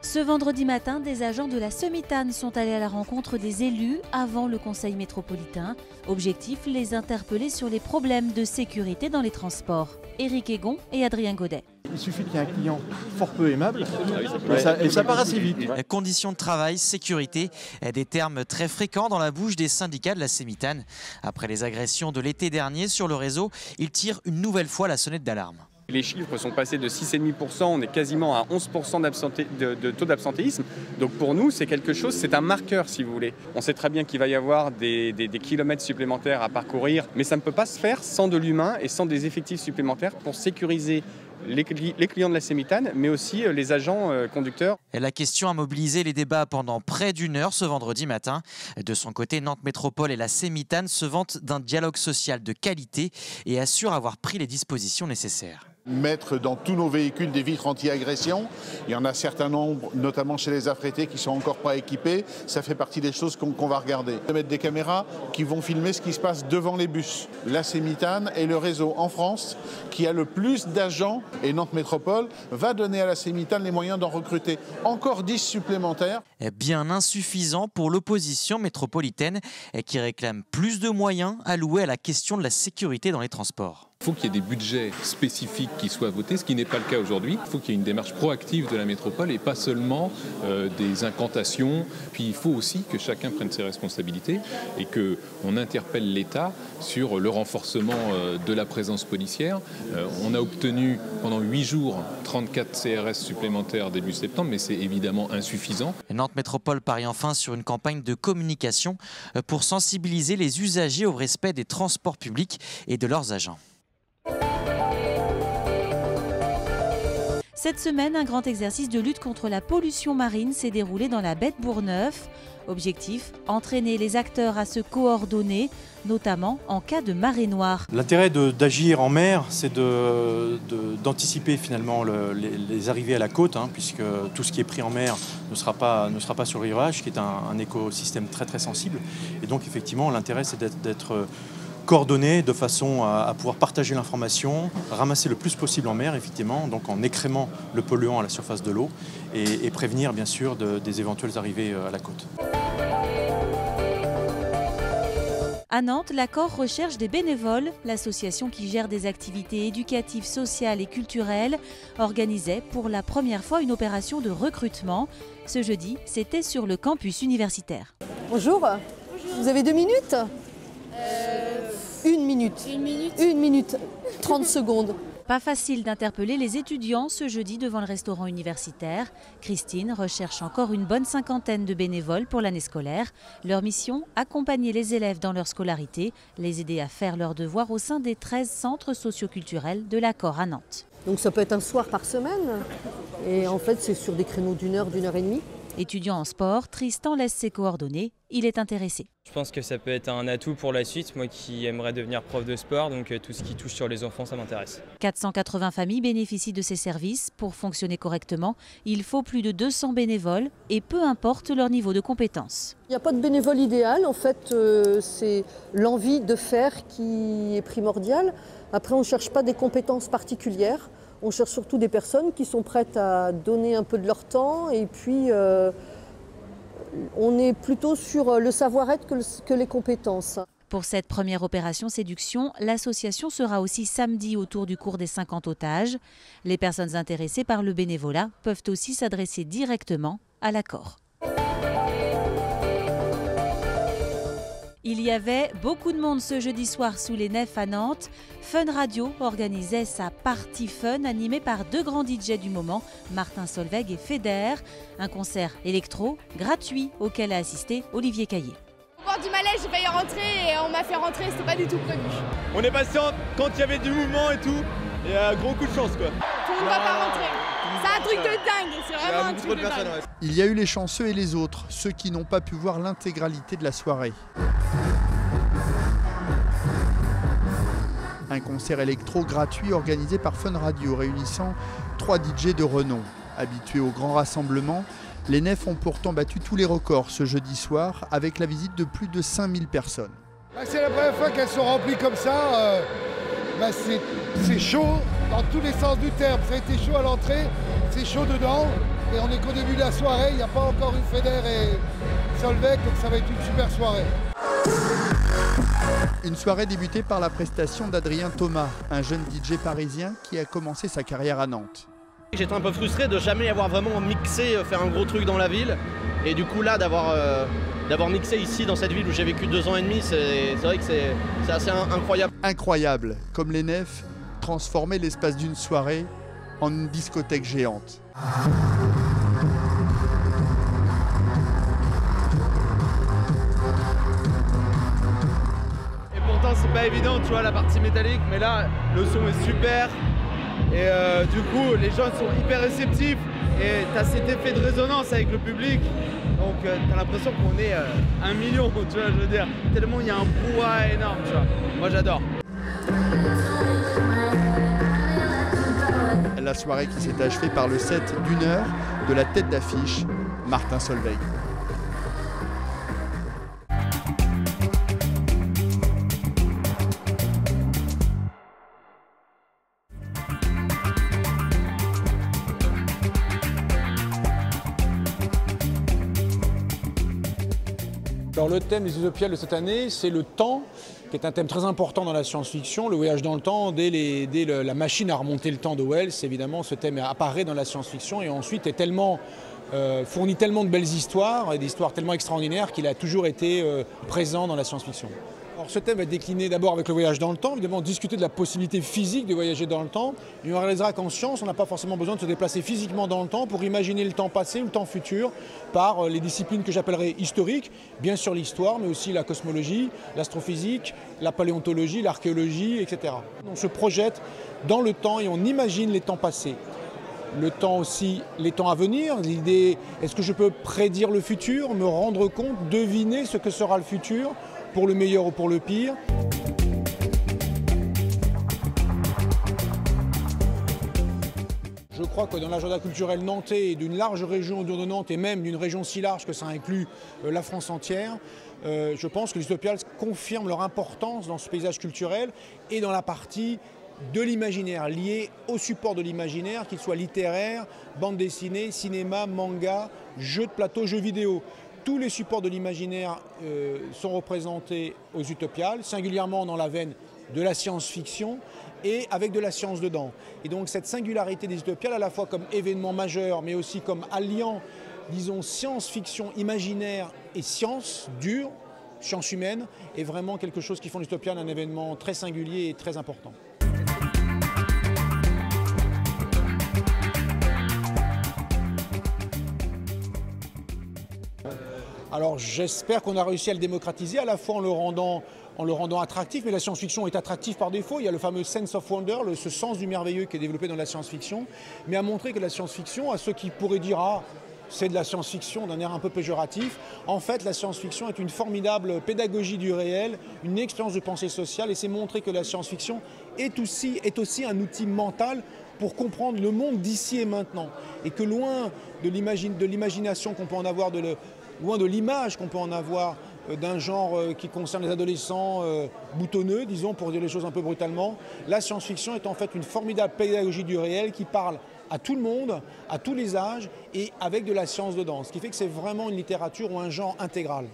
Ce vendredi matin, des agents de la Semitane sont allés à la rencontre des élus avant le conseil métropolitain. Objectif, les interpeller sur les problèmes de sécurité dans les transports. Éric Egon et Adrien Godet. Il suffit qu'il y ait un client fort peu aimable et ça part assez vite. Conditions de travail, sécurité, des termes très fréquents dans la bouche des syndicats de la Semitane. Après les agressions de l'été dernier sur le réseau, ils tirent une nouvelle fois la sonnette d'alarme. Les chiffres sont passés de 6,5%, on est quasiment à 11% de taux d'absentéisme. Donc pour nous, c'est quelque chose, c'est un marqueur si vous voulez. On sait très bien qu'il va y avoir des kilomètres supplémentaires à parcourir, mais ça ne peut pas se faire sans de l'humain et sans des effectifs supplémentaires pour sécuriser les clients de la Semitane, mais aussi les agents conducteurs. La question a mobilisé les débats pendant près d'une heure ce vendredi matin. De son côté, Nantes Métropole et la Semitane se vantent d'un dialogue social de qualité et assurent avoir pris les dispositions nécessaires. Mettre dans tous nos véhicules des vitres anti-agression. Il y en a un certain nombre, notamment chez les affrétés, qui ne sont encore pas équipés. Ça fait partie des choses qu'on va regarder. Mettre des caméras qui vont filmer ce qui se passe devant les bus. La Semitane est le réseau en France qui a le plus d'agents et Nantes Métropole va donner à la Semitane les moyens d'en recruter encore 10 supplémentaires. Bien insuffisant pour l'opposition métropolitaine qui réclame plus de moyens alloués à la question de la sécurité dans les transports. Il faut qu'il y ait des budgets spécifiques qui soient votés, ce qui n'est pas le cas aujourd'hui. Il faut qu'il y ait une démarche proactive de la métropole et pas seulement des incantations. Puis il faut aussi que chacun prenne ses responsabilités et qu'on interpelle l'État sur le renforcement de la présence policière. On a obtenu pendant 8 jours 34 CRS supplémentaires début septembre, mais c'est évidemment insuffisant. Nantes Métropole parie enfin sur une campagne de communication pour sensibiliser les usagers au respect des transports publics et de leurs agents. Cette semaine, un grand exercice de lutte contre la pollution marine s'est déroulé dans la baie de Bourgneuf. Objectif, entraîner les acteurs à se coordonner, notamment en cas de marée noire. L'intérêt d'agir en mer, c'est d'anticiper finalement les arrivées à la côte, puisque tout ce qui est pris en mer ne sera pas sur le rivage, qui est un écosystème très très sensible. Et donc effectivement, l'intérêt c'est d'être coordonnés de façon à pouvoir partager l'information, ramasser le plus possible en mer, effectivement, donc en écrémant le polluant à la surface de l'eau et prévenir bien sûr des éventuelles arrivées à la côte. À Nantes, l'Accord recherche des bénévoles. L'association qui gère des activités éducatives, sociales et culturelles organisait pour la première fois une opération de recrutement. Ce jeudi, c'était sur le campus universitaire. Bonjour. Bonjour. Vous avez 2 minutes ? 1 minute. 1 minute. 30 secondes. Pas facile d'interpeller les étudiants ce jeudi devant le restaurant universitaire. Christine recherche encore une bonne 50aine de bénévoles pour l'année scolaire. Leur mission, accompagner les élèves dans leur scolarité, les aider à faire leurs devoirs au sein des 13 centres socioculturels de l'Accord à Nantes. Donc ça peut être un soir par semaine. Et en fait, c'est sur des créneaux d'1 heure, d'1 heure et demie. Étudiant en sport, Tristan laisse ses coordonnées. Il est intéressé. Je pense que ça peut être un atout pour la suite. Moi qui aimerais devenir prof de sport, donc tout ce qui touche sur les enfants, ça m'intéresse. 480 familles bénéficient de ces services. Pour fonctionner correctement, il faut plus de 200 bénévoles et peu importe leur niveau de compétence. Il n'y a pas de bénévole idéal. En fait, c'est l'envie de faire qui est primordiale. Après, on ne cherche pas des compétences particulières. On cherche surtout des personnes qui sont prêtes à donner un peu de leur temps et puis on est plutôt sur le savoir-être que les compétences. Pour cette première opération séduction, l'association sera aussi samedi autour du cours des 50 otages. Les personnes intéressées par le bénévolat peuvent aussi s'adresser directement à l'Accord. Il y avait beaucoup de monde ce jeudi soir sous les nefs à Nantes. Fun Radio organisait sa partie fun animée par 2 grands DJ du moment, Martin Solveig et Feder. Un concert électro gratuit auquel a assisté Olivier Caillé. Au bord du Malais, j'ai failli rentrer et on m'a fait rentrer, c'était pas du tout prévu. On est patient quand il y avait du mouvement et tout, et gros coup de chance quoi. Tout le monde va pas rentrer. C'est un truc de dingue, c'est vraiment un truc de dingue. Ouais. Il y a eu les chanceux et les autres, ceux qui n'ont pas pu voir l'intégralité de la soirée. Un concert électro gratuit organisé par Fun Radio, réunissant 3 DJ de renom. Habitués aux grands rassemblements, les nefs ont pourtant battu tous les records ce jeudi soir avec la visite de plus de 5000 personnes. C'est la première fois qu'elles sont remplies comme ça. C'est chaud dans tous les sens du terme. Ça a été chaud à l'entrée, c'est chaud dedans. Et on est qu'au début de la soirée, il n'y a pas encore eu Feder et Solveig, donc ça va être une super soirée. Une soirée débutée par la prestation d'Adrien Thomas, un jeune DJ parisien qui a commencé sa carrière à Nantes. J'étais un peu frustré de jamais avoir vraiment mixé, faire un gros truc dans la ville. Et du coup là, d'avoir mixé ici dans cette ville où j'ai vécu 2 ans et demi, c'est vrai que c'est assez incroyable. Incroyable, comme les nefs transformaient l'espace d'une soirée en une discothèque géante. Et pourtant c'est pas évident, tu vois, la partie métallique, mais là le son est super. Et du coup les gens sont hyper réceptifs et tu as cet effet de résonance avec le public. Donc tu as l'impression qu'on est 1 million, tu vois, je veux dire, tellement il y a un brouhaha énorme, tu vois. Moi j'adore. La soirée qui s'est achevée par le set d'1 heure de la tête d'affiche, Martin Solveig. Alors le thème des Utopiales de cette année, c'est le temps, qui est un thème très important dans la science-fiction, le voyage dans le temps. Dès la machine à remonter le temps de Wells, évidemment, ce thème apparaît dans la science-fiction et ensuite est fournit tellement de belles histoires, et des histoires tellement extraordinaires qu'il a toujours été présent dans la science-fiction. Alors ce thème est décliné d'abord avec le voyage dans le temps, évidemment discuter de la possibilité physique de voyager dans le temps. Et on réalisera qu'en science, on n'a pas forcément besoin de se déplacer physiquement dans le temps pour imaginer le temps passé ou le temps futur par les disciplines que j'appellerais historiques, bien sûr l'histoire, mais aussi la cosmologie, l'astrophysique, la paléontologie, l'archéologie, etc. On se projette dans le temps et on imagine les temps passés. Le temps aussi, les temps à venir, l'idée, est-ce que je peux prédire le futur, me rendre compte, deviner ce que sera le futur, pour le meilleur ou pour le pire. Je crois que dans l'agenda culturel nantais et d'une large région autour de Nantes et même d'une région si large que ça inclut la France entière, je pense que les Utopiales confirment leur importance dans ce paysage culturel et dans la partie de l'imaginaire, lié au support de l'imaginaire, qu'il soit littéraire, bande dessinée, cinéma, manga, jeux de plateau, jeux vidéo. Tous les supports de l'imaginaire sont représentés aux Utopiales, singulièrement dans la veine de la science-fiction et avec de la science dedans. Et donc cette singularité des Utopiales, à la fois comme événement majeur, mais aussi comme alliant, disons, science-fiction imaginaire et science dure, science humaine, est vraiment quelque chose qui font les Utopiales un événement très singulier et très important. Alors j'espère qu'on a réussi à le démocratiser, à la fois en le rendant attractif, mais la science-fiction est attractive par défaut. Il y a le fameux sense of wonder, ce sens du merveilleux qui est développé dans la science-fiction, mais à montrer que la science-fiction, à ceux qui pourraient dire « Ah, c'est de la science-fiction » d'un air un peu péjoratif, en fait la science-fiction est une formidable pédagogie du réel, une expérience de pensée sociale, et c'est montrer que la science-fiction est aussi un outil mental pour comprendre le monde d'ici et maintenant, et que loin de l'imagination qu'on peut en avoir, loin de l'image qu'on peut en avoir d'un genre qui concerne les adolescents boutonneux, disons, pour dire les choses un peu brutalement, la science-fiction est en fait une formidable pédagogie du réel qui parle à tout le monde, à tous les âges et avec de la science dedans. Ce qui fait que c'est vraiment une littérature ou un genre intégral.